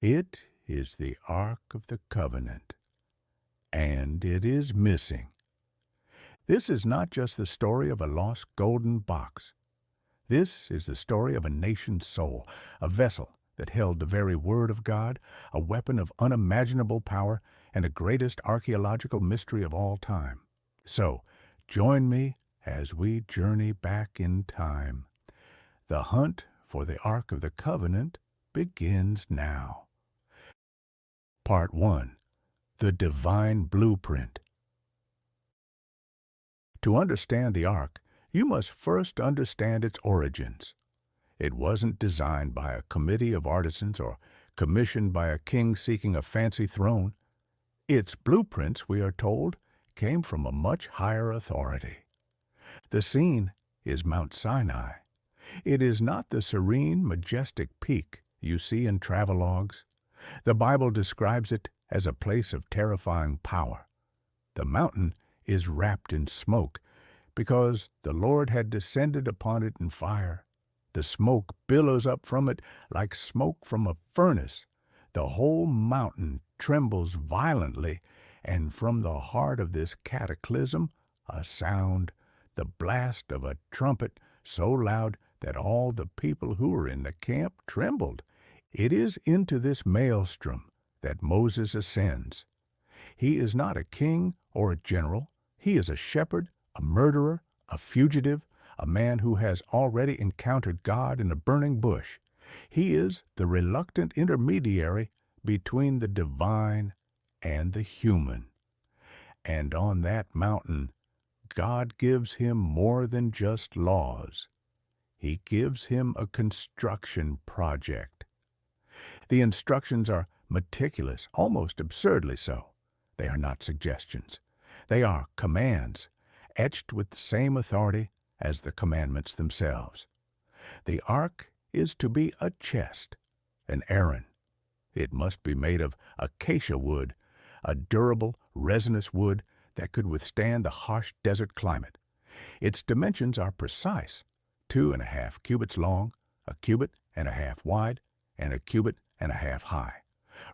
It is the Ark of the Covenant, and it is missing. This is not just the story of a lost golden box. This is the story of a nation's soul, a vessel that held the very word of God, a weapon of unimaginable power, and the greatest archaeological mystery of all time. So, join me as we journey back in time. The hunt for the Ark of the Covenant begins now. Part 1. The Divine Blueprint. To understand the Ark, you must first understand its origins. It wasn't designed by a committee of artisans or commissioned by a king seeking a fancy throne. Its blueprints, we are told, came from a much higher authority. The scene is Mount Sinai. It is not the serene, majestic peak you see in travelogues. The Bible describes it as a place of terrifying power. The mountain is wrapped in smoke because the Lord had descended upon it in fire. The smoke billows up from it like smoke from a furnace. The whole mountain trembles violently, and from the heart of this cataclysm a sound, the blast of a trumpet, so loud that all the people who were in the camp trembled. It is into this maelstrom that Moses ascends. He is not a king or a general. He is a shepherd, a murderer, a fugitive, a man who has already encountered God in a burning bush. He is the reluctant intermediary between the divine and the human. And on that mountain, God gives him more than just laws. He gives him a construction project. The instructions are meticulous, almost absurdly so. They are not suggestions. They are commands, etched with the same authority as the commandments themselves. The ark is to be a chest, an Aaron. It must be made of acacia wood, a durable, resinous wood that could withstand the harsh desert climate. Its dimensions are precise, 2.5 cubits long, a cubit and a half wide, and a cubit and a half high,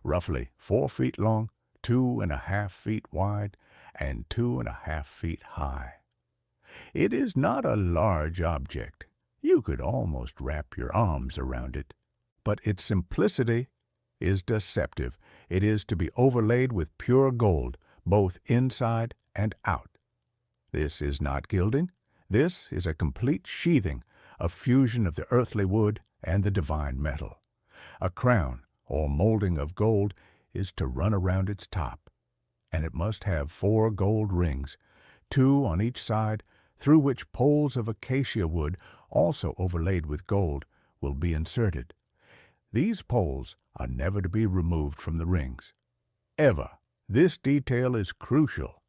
roughly 4 feet long, 2.5 feet wide, and 2.5 feet high. It is not a large object. You could almost wrap your arms around it. But its simplicity is deceptive. It is to be overlaid with pure gold, both inside and out. This is not gilding. This is a complete sheathing, a fusion of the earthly wood and the divine metal. A crown, or molding of gold, is to run around its top, and it must have 4 gold rings, 2 on each side, through which poles of acacia wood, also overlaid with gold, will be inserted. These poles are never to be removed from the rings. Ever. This detail is crucial.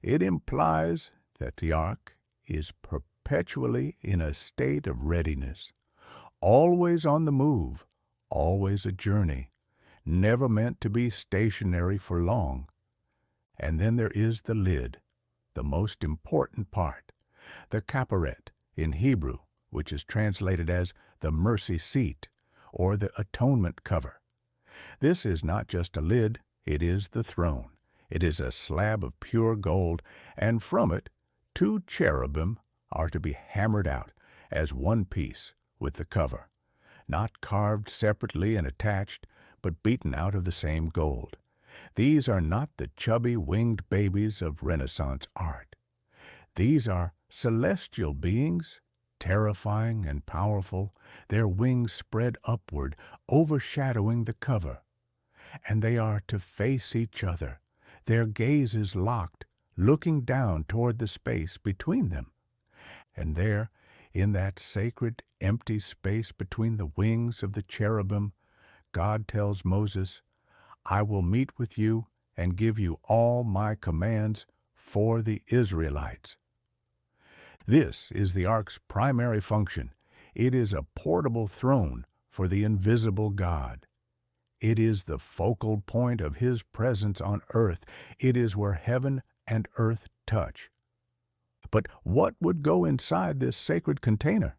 It implies that the ark is perpetually in a state of readiness, always on the move, always a journey, never meant to be stationary for long. And then there is the lid, the most important part, the kaparet in Hebrew, which is translated as the mercy seat or the atonement cover. This is not just a lid, it is the throne. It is a slab of pure gold, and from it 2 cherubim are to be hammered out as one piece with the cover, not carved separately and attached, but beaten out of the same gold. These are not the chubby winged babies of Renaissance art. These are celestial beings, terrifying and powerful, their wings spread upward, overshadowing the cover. And they are to face each other, their gazes locked, looking down toward the space between them. And there, in that sacred, empty space between the wings of the cherubim, God tells Moses, "I will meet with you and give you all my commands for the Israelites." This is the ark's primary function. It is a portable throne for the invisible God. It is the focal point of his presence on earth. It is where heaven and earth touch. But what would go inside this sacred container?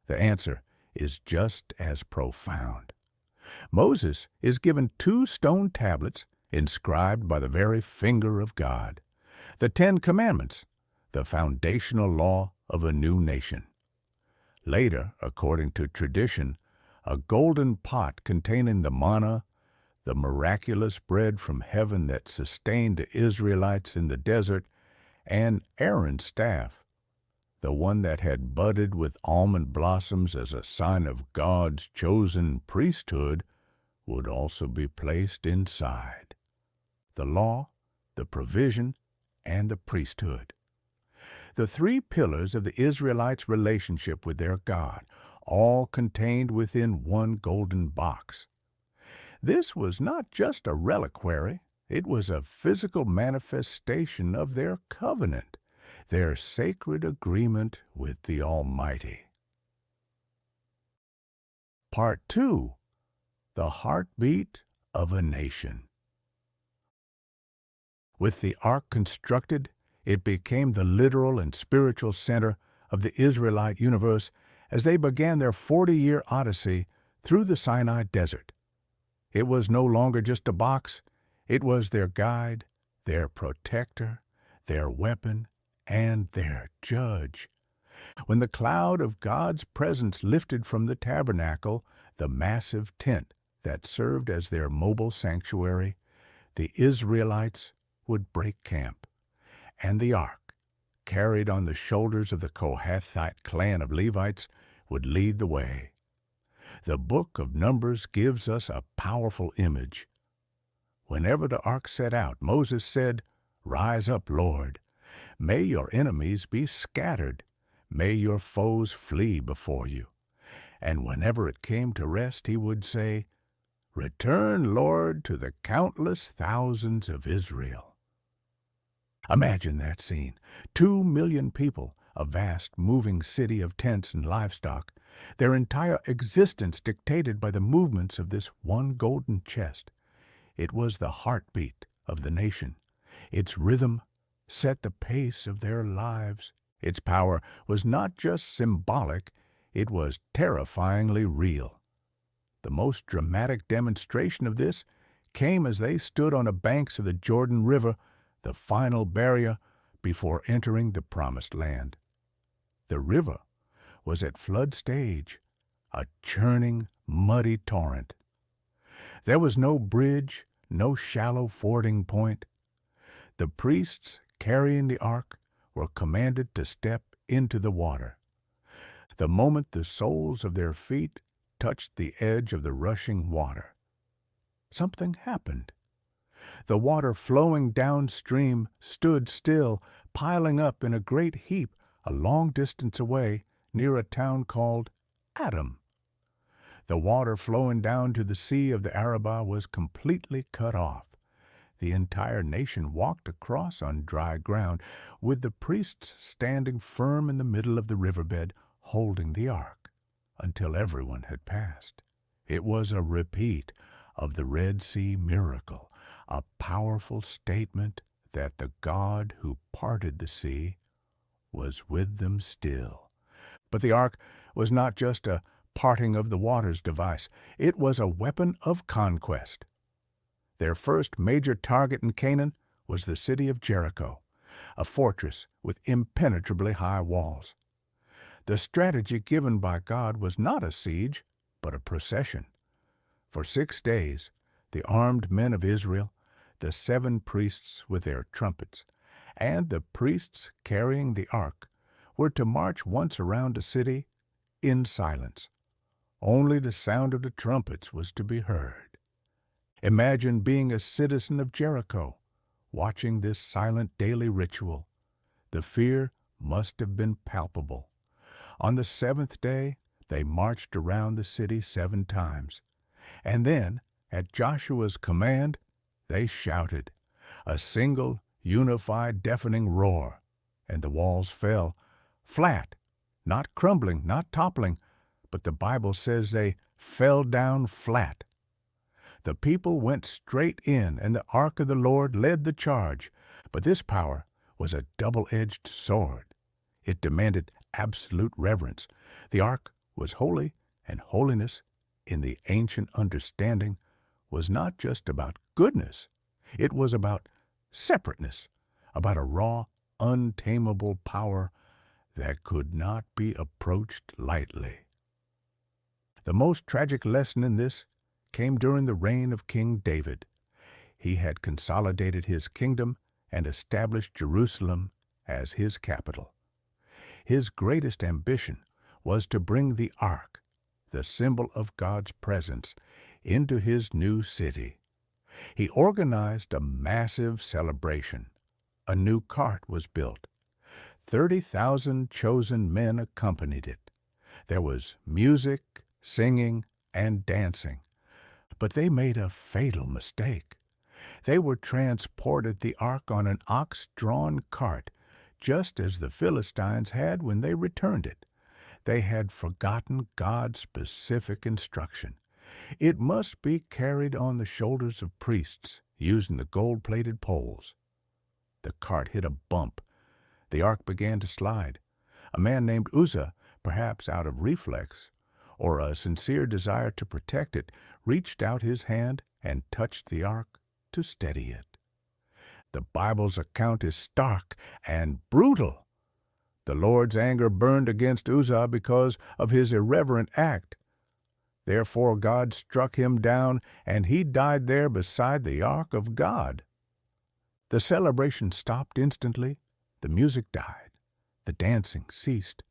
The answer is just as profound. Moses is given 2 stone tablets inscribed by the very finger of God, the 10 Commandments, the foundational law of a new nation. Later, according to tradition, a golden pot containing the manna, the miraculous bread from heaven that sustained the Israelites in the desert, and Aaron's staff, the one that had budded with almond blossoms as a sign of God's chosen priesthood, would also be placed inside. The law, the provision, and the priesthood. The 3 pillars of the Israelites' relationship with their God, all contained within one golden box. This was not just a reliquary, it was a physical manifestation of their covenant, their sacred agreement with the Almighty. Part 2. The Heartbeat of a Nation. With the ark constructed, it became the literal and spiritual center of the Israelite universe as they began their 40-year odyssey through the Sinai desert. It was no longer just a box. It was their guide, their protector, their weapon, and their judge. When the cloud of God's presence lifted from the tabernacle, the massive tent that served as their mobile sanctuary, the Israelites would break camp, and the ark, carried on the shoulders of the Kohathite clan of Levites, would lead the way. The book of Numbers gives us a powerful image. Whenever the ark set out, Moses said, "Rise up, Lord. May your enemies be scattered. May your foes flee before you." And whenever it came to rest, he would say, "Return, Lord, to the countless thousands of Israel." Imagine that scene. 2 million people, a vast moving city of tents and livestock, their entire existence dictated by the movements of this one golden chest. It was the heartbeat of the nation. Its rhythm set the pace of their lives. Its power was not just symbolic, it was terrifyingly real. The most dramatic demonstration of this came as they stood on the banks of the Jordan River, the final barrier before entering the Promised Land. The river was at flood stage, a churning, muddy torrent. There was no bridge, no shallow fording point. The priests carrying the ark were commanded to step into the water. The moment the soles of their feet touched the edge of the rushing water, something happened. The water flowing downstream stood still, piling up in a great heap a long distance away near a town called Adam. The water flowing down to the Sea of the Arabah was completely cut off. The entire nation walked across on dry ground, with the priests standing firm in the middle of the riverbed, holding the ark, until everyone had passed. It was a repeat of the Red Sea miracle, a powerful statement that the God who parted the sea was with them still. But the ark was not just a parting of the waters device. It was a weapon of conquest. Their first major target in Canaan was the city of Jericho, a fortress with impenetrably high walls. The strategy given by God was not a siege, but a procession. For 6 days, the armed men of Israel, the 7 priests with their trumpets, and the priests carrying the ark were to march once around the city in silence. Only the sound of the trumpets was to be heard. Imagine being a citizen of Jericho, watching this silent daily ritual. The fear must have been palpable. On the 7th day, they marched around the city 7 times. And then, at Joshua's command, they shouted, a single, unified, deafening roar, and the walls fell, flat, not crumbling, not toppling, but the Bible says they fell down flat. The people went straight in, and the ark of the Lord led the charge. But this power was a double-edged sword. It demanded absolute reverence. The ark was holy, and holiness in the ancient understanding was not just about goodness. It was about separateness, about a raw, untamable power that could not be approached lightly. The most tragic lesson in this came during the reign of King David. He had consolidated his kingdom and established Jerusalem as his capital. His greatest ambition was to bring the ark, the symbol of God's presence, into his new city. He organized a massive celebration. A new cart was built. 30,000 chosen men accompanied it. There was music, singing, and dancing. But they made a fatal mistake. They were transported the ark on an ox-drawn cart, just as the Philistines had when they returned it. They had forgotten God's specific instruction. It must be carried on the shoulders of priests, using the gold-plated poles. The cart hit a bump. The ark began to slide. A man named Uzzah, perhaps out of reflex, or a sincere desire to protect it, reached out his hand and touched the ark to steady it. The Bible's account is stark and brutal. The Lord's anger burned against Uzzah because of his irreverent act. Therefore God struck him down, and he died there beside the ark of God. The celebration stopped instantly. The music died. The dancing ceased.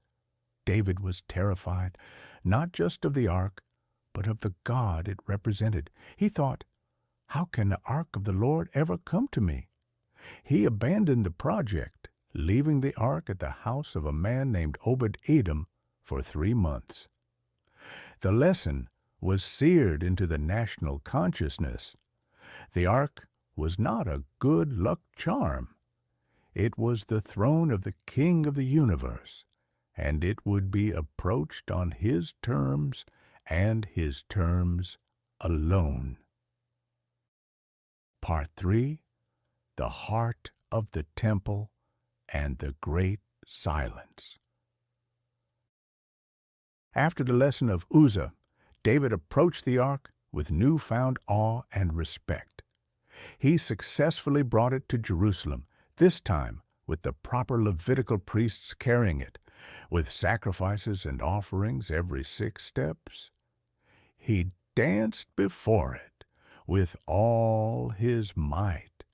David was terrified, not just of the ark, but of the God it represented. He thought, "How can the ark of the Lord ever come to me?" He abandoned the project, leaving the ark at the house of a man named Obed-Edom for 3 months. The lesson was seared into the national consciousness. The ark was not a good luck charm. It was the throne of the King of the universe, and it would be approached on his terms and his terms alone. Part 3. The Heart of the Temple and the Great Silence. After the lesson of Uzzah, David approached the ark with newfound awe and respect. He successfully brought it to Jerusalem, this time with the proper Levitical priests carrying it, with sacrifices and offerings every 6 steps. He danced before it with all his might,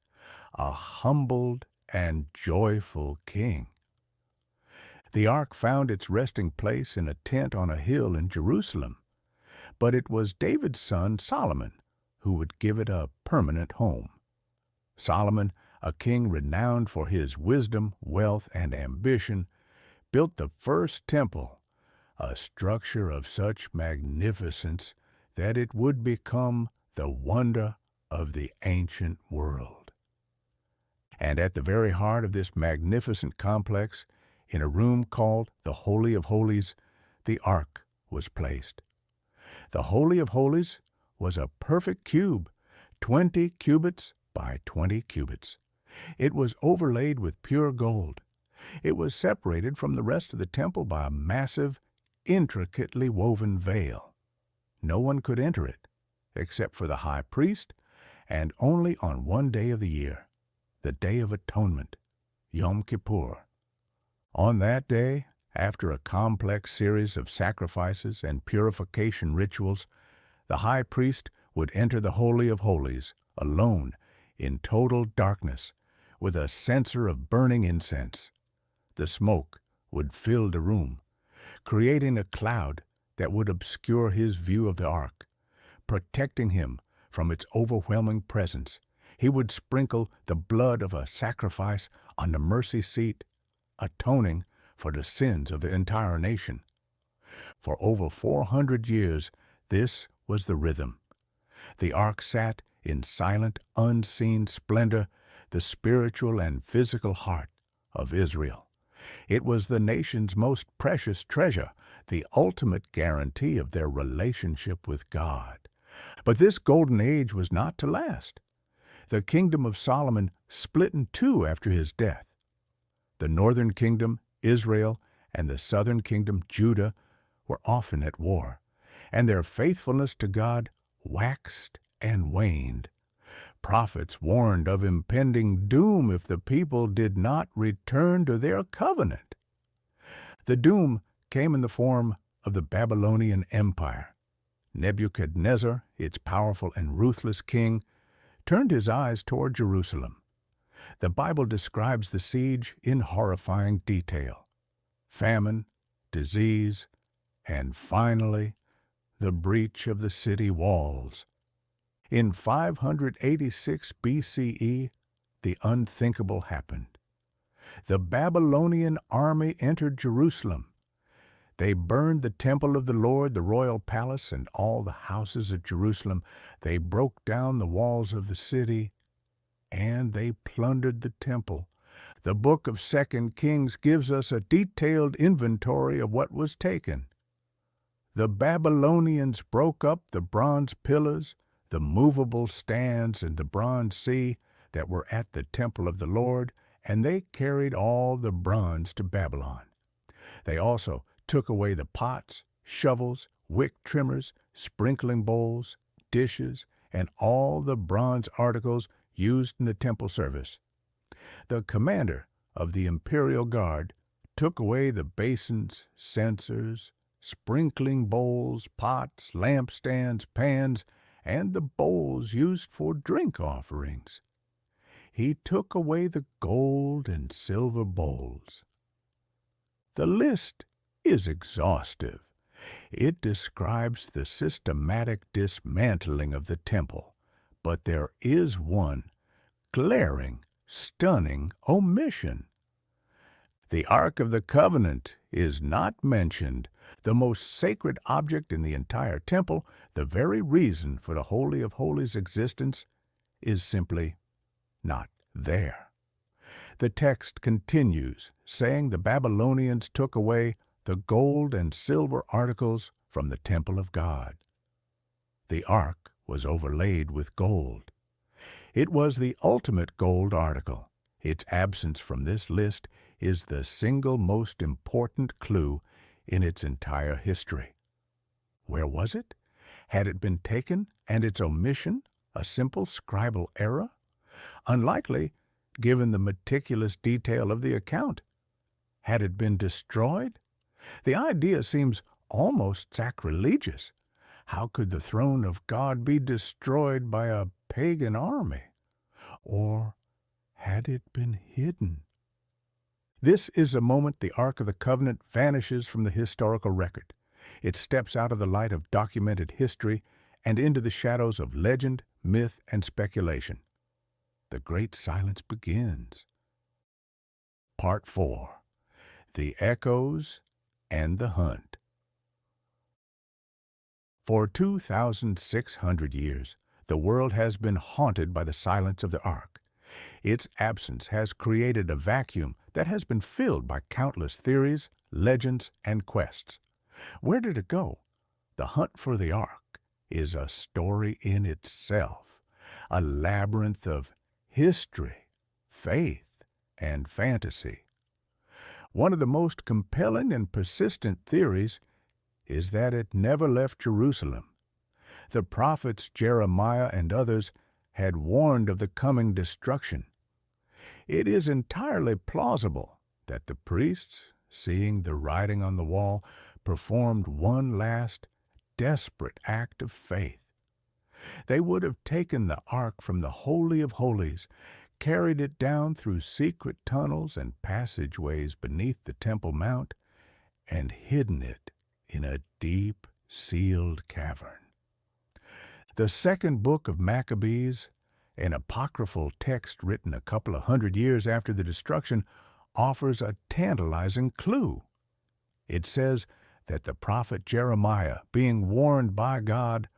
a humbled and joyful king. The ark found its resting place in a tent on a hill in Jerusalem, but it was David's son Solomon who would give it a permanent home. Solomon, a king renowned for his wisdom, wealth, and ambition, built the first temple, a structure of such magnificence that it would become the wonder of the ancient world. And at the very heart of this magnificent complex, in a room called the Holy of Holies, the ark was placed. The Holy of Holies was a perfect cube, 20 cubits by 20 cubits. It was overlaid with pure gold. It was separated from the rest of the temple by a massive, intricately woven veil. No one could enter it, except for the high priest, and only on one day of the year, the Day of Atonement, Yom Kippur. On that day, after a complex series of sacrifices and purification rituals, the high priest would enter the Holy of Holies, alone, in total darkness, with a censer of burning incense. The smoke would fill the room, creating a cloud that would obscure his view of the ark. Protecting him from its overwhelming presence, he would sprinkle the blood of a sacrifice on the mercy seat, atoning for the sins of the entire nation. For over 400 years, this was the rhythm. The ark sat in silent, unseen splendor, the spiritual and physical heart of Israel. It was the nation's most precious treasure, the ultimate guarantee of their relationship with God. But this golden age was not to last. The kingdom of Solomon split in 2 after his death. The northern kingdom, Israel, and the southern kingdom, Judah, were often at war, and their faithfulness to God waxed and waned. Prophets warned of impending doom if the people did not return to their covenant. The doom came in the form of the Babylonian Empire. Nebuchadnezzar, its powerful and ruthless king, turned his eyes toward Jerusalem. The Bible describes the siege in horrifying detail. Famine, disease, and finally, the breach of the city walls. In 586 BCE, the unthinkable happened. The Babylonian army entered Jerusalem. They burned the temple of the Lord, the royal palace, and all the houses of Jerusalem. They broke down the walls of the city, and they plundered the temple. The book of 2 Kings gives us a detailed inventory of what was taken. The Babylonians broke up the bronze pillars, the movable stands, and the bronze sea that were at the temple of the Lord, and they carried all the bronze to Babylon. They also took away the pots, shovels, wick trimmers, sprinkling bowls, dishes, and all the bronze articles used in the temple service. The commander of the imperial guard took away the basins, censers, sprinkling bowls, pots, lampstands, pans, and the bowls used for drink offerings. He took away the gold and silver bowls. The list is exhaustive. It describes the systematic dismantling of the temple, but there is one glaring, stunning omission. The Ark of the Covenant is not mentioned, the most sacred object in the entire temple. The very reason for the Holy of Holies' existence is simply not there. The text continues, saying the Babylonians took away the gold and silver articles from the temple of God. The ark was overlaid with gold. It was the ultimate gold article. Its absence from this list is the single most important clue in its entire history. Where was it? Had it been taken, and its omission a simple scribal error? Unlikely, given the meticulous detail of the account. Had it been destroyed? The idea seems almost sacrilegious. How could the throne of God be destroyed by a pagan army? Or had it been hidden? This is a moment the Ark of the Covenant vanishes from the historical record. It steps out of the light of documented history and into the shadows of legend, myth, and speculation. The great silence begins. Part 4. The Echoes and the Hunt. For 2,600 years, the world has been haunted by the silence of the Ark. Its absence has created a vacuum that has been filled by countless theories, legends, and quests. Where did it go? The hunt for the Ark is a story in itself, a labyrinth of history, faith, and fantasy. One of the most compelling and persistent theories is that it never left Jerusalem. The prophets Jeremiah and others had warned of the coming destruction. It is entirely plausible that the priests, seeing the writing on the wall, performed one last, desperate act of faith. They would have taken the ark from the Holy of Holies, carried it down through secret tunnels and passageways beneath the Temple Mount, and hidden it in a deep, sealed cavern. The second book of Maccabees, an apocryphal text written a couple of hundred years after the destruction, offers a tantalizing clue. It says that the prophet Jeremiah, being warned by God,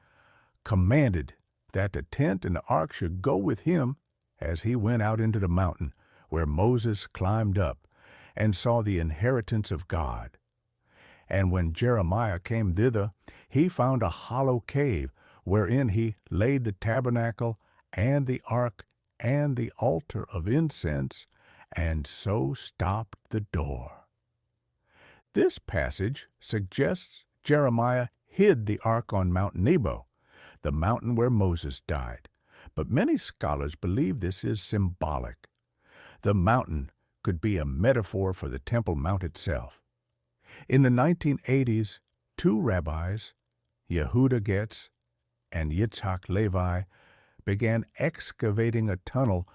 commanded that the tent and the ark should go with him as he went out into the mountain where Moses climbed up and saw the inheritance of God. And when Jeremiah came thither, he found a hollow cave wherein he laid the tabernacle and the ark and the altar of incense, and so stopped the door. This passage suggests Jeremiah hid the ark on Mount Nebo, the mountain where Moses died. But many scholars believe this is symbolic. The mountain could be a metaphor for the Temple Mount itself. In the 1980s, two rabbis, Yehuda Getz and Yitzhak Levi, began excavating a tunnel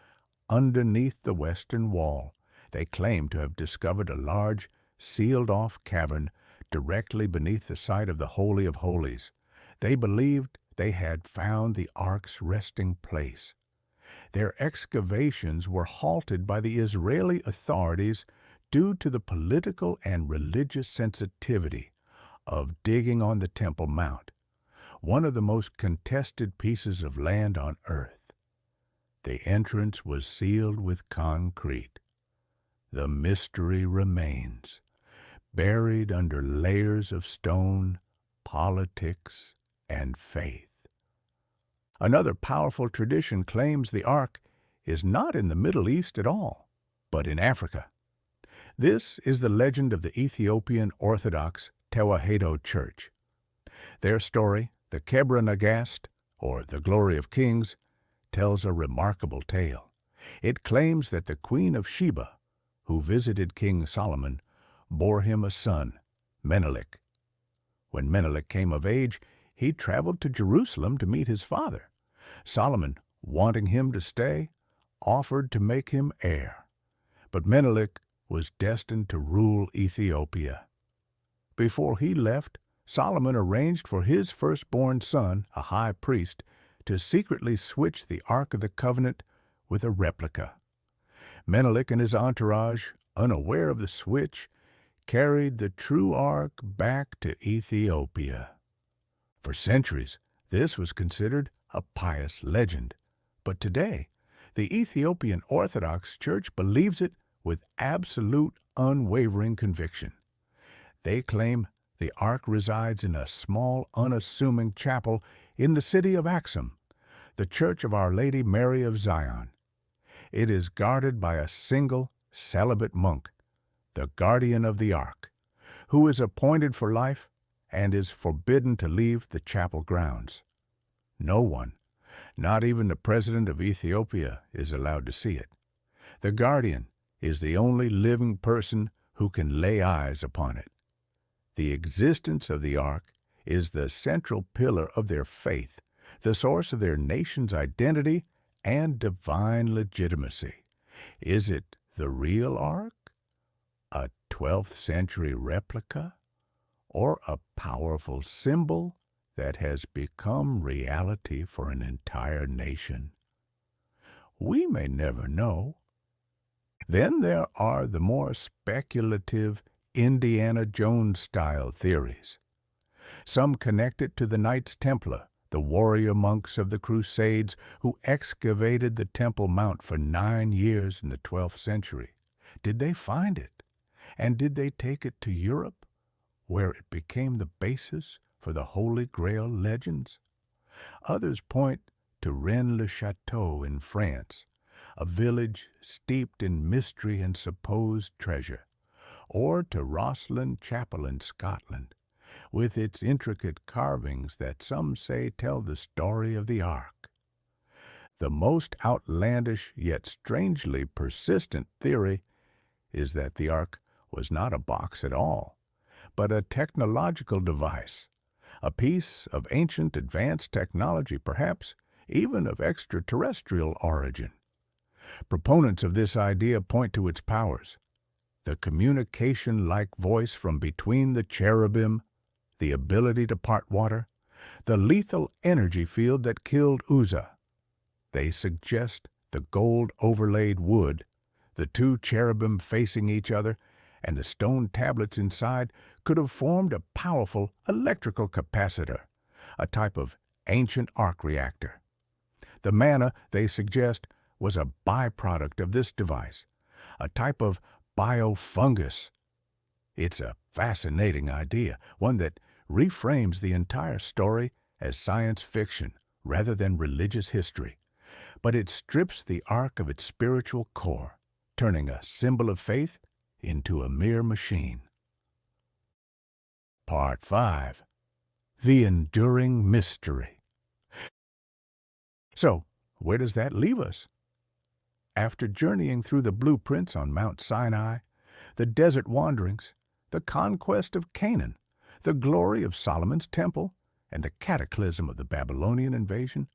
underneath the western wall. They claim to have discovered a large, sealed-off cavern directly beneath the site of the Holy of Holies. They believed they had found the ark's resting place. Their excavations were halted by the Israeli authorities due to the political and religious sensitivity of digging on the Temple Mount, one of the most contested pieces of land on earth. The entrance was sealed with concrete. The mystery remains, buried under layers of stone, politics, and faith. Another powerful tradition claims the ark is not in the Middle East at all, but in Africa. This is the legend of the Ethiopian Orthodox Tewahedo Church. Their story, the Kebra Nagast, or the Glory of Kings, tells a remarkable tale. It claims that the Queen of Sheba, who visited King Solomon, bore him a son, Menelik. When Menelik came of age, he traveled to Jerusalem to meet his father. Solomon, wanting him to stay, offered to make him heir. But Menelik was destined to rule Ethiopia. Before he left, Solomon arranged for his firstborn son, a high priest, to secretly switch the Ark of the Covenant with a replica. Menelik and his entourage, unaware of the switch, carried the true ark back to Ethiopia. For centuries, this was considered a pious legend. But today, the Ethiopian Orthodox Church believes it with absolute, unwavering conviction. They claim the ark resides in a small, unassuming chapel in the city of Axum, the Church of Our Lady Mary of Zion. It is guarded by a single celibate monk, the guardian of the ark, who is appointed for life and is forbidden to leave the chapel grounds. No one, not even the president of Ethiopia, is allowed to see it. The guardian is the only living person who can lay eyes upon it. The existence of the ark is the central pillar of their faith, the source of their nation's identity and divine legitimacy. Is it the real ark, a 12th century replica, or a powerful symbol that has become reality for an entire nation? We may never know. Then there are the more speculative Indiana Jones-style theories. Some connect it to the Knights Templar, the warrior monks of the Crusades who excavated the Temple Mount for 9 years in the 12th century. Did they find it? And did they take it to Europe, where it became the basis for the Holy Grail legends? Others point to Rennes-le-Château in France, a village steeped in mystery and supposed treasure, or to Rosslyn Chapel in Scotland, with its intricate carvings that some say tell the story of the ark. The most outlandish yet strangely persistent theory is that the ark was not a box at all, but a technological device, a piece of ancient advanced technology, perhaps even of extraterrestrial origin. Proponents of this idea point to its powers: the communication-like voice from between the cherubim, the ability to part water, the lethal energy field that killed Uzzah. They suggest the gold-overlaid wood, the two cherubim facing each other, and the stone tablets inside could have formed a powerful electrical capacitor, a type of ancient arc reactor. The manna, they suggest, was a byproduct of this device, a type of biofungus. It's a fascinating idea, one that reframes the entire story as science fiction rather than religious history. But it strips the ark of its spiritual core, turning a symbol of faith into a mere machine. Part 5. the enduring mystery. So, where does that leave us? After journeying through the blueprints on Mount Sinai, the desert wanderings, the conquest of Canaan, the glory of Solomon's temple, and the cataclysm of the Babylonian invasion,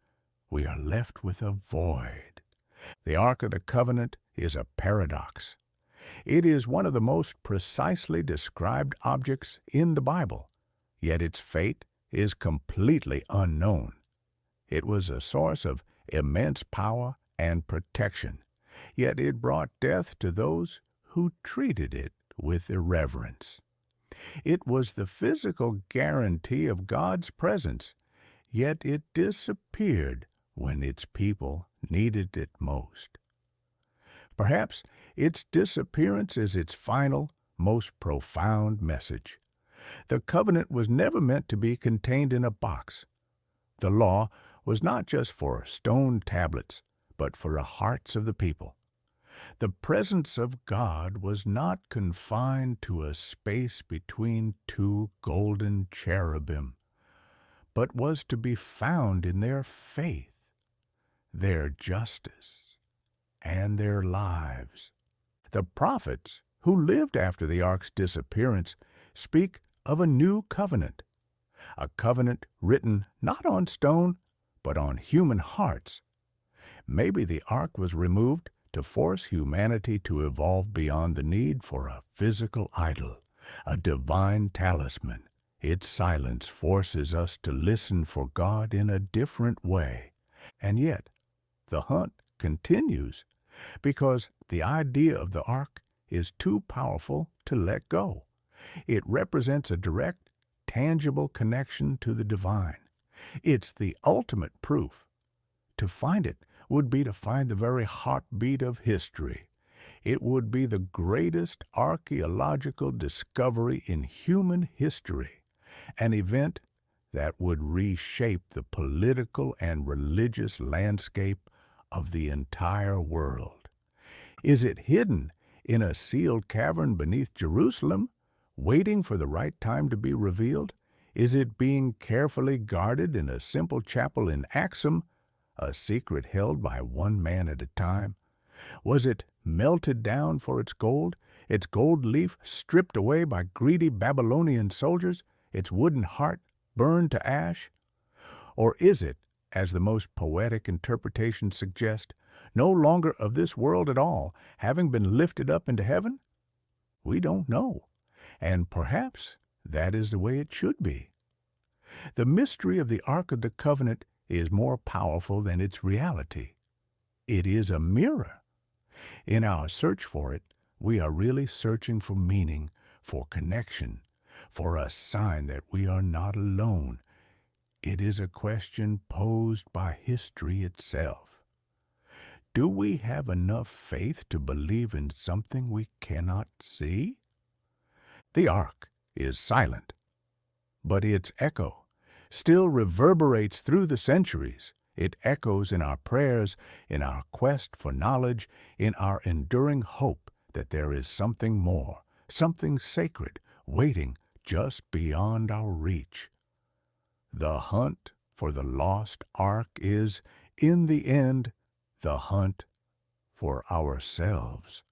we are left with a void. The Ark of the Covenant is a paradox. It is one of the most precisely described objects in the Bible, yet its fate is completely unknown. It was a source of immense power and protection, yet it brought death to those who treated it with irreverence. It was the physical guarantee of God's presence, yet it disappeared when its people needed it most. Perhaps its disappearance is its final, most profound message. The covenant was never meant to be contained in a box. The law was not just for stone tablets, but for the hearts of the people. The presence of God was not confined to a space between two golden cherubim, but was to be found in their faith, their justice, and their lives. The prophets, who lived after the ark's disappearance, speak of a new covenant, a covenant written not on stone, but on human hearts. Maybe the ark was removed to force humanity to evolve beyond the need for a physical idol, a divine talisman. Its silence forces us to listen for God in a different way. And yet, the hunt continues because the idea of the ark is too powerful to let go. It represents a direct, tangible connection to the divine. It's the ultimate proof. To find it would be to find the very heartbeat of history. It would be the greatest archaeological discovery in human history, an event that would reshape the political and religious landscape of the entire world. Is it hidden in a sealed cavern beneath Jerusalem, waiting for the right time to be revealed? Is it being carefully guarded in a simple chapel in Axum, a secret held by one man at a time? Was it melted down for its gold leaf stripped away by greedy Babylonian soldiers, its wooden heart burned to ash? Or is it, as the most poetic interpretations suggest, no longer of this world at all, having been lifted up into heaven? We don't know, and perhaps that is the way it should be. The mystery of the Ark of the Covenant is more powerful than its reality. It is a mirror. In our search for it, we are really searching for meaning, for connection, for a sign that we are not alone. It is a question posed by history itself. Do we have enough faith to believe in something we cannot see? The ark is silent, but its echo still reverberates through the centuries. It echoes in our prayers, in our quest for knowledge, in our enduring hope that there is something more, something sacred, waiting just beyond our reach. The hunt for the lost ark is, in the end, the hunt for ourselves.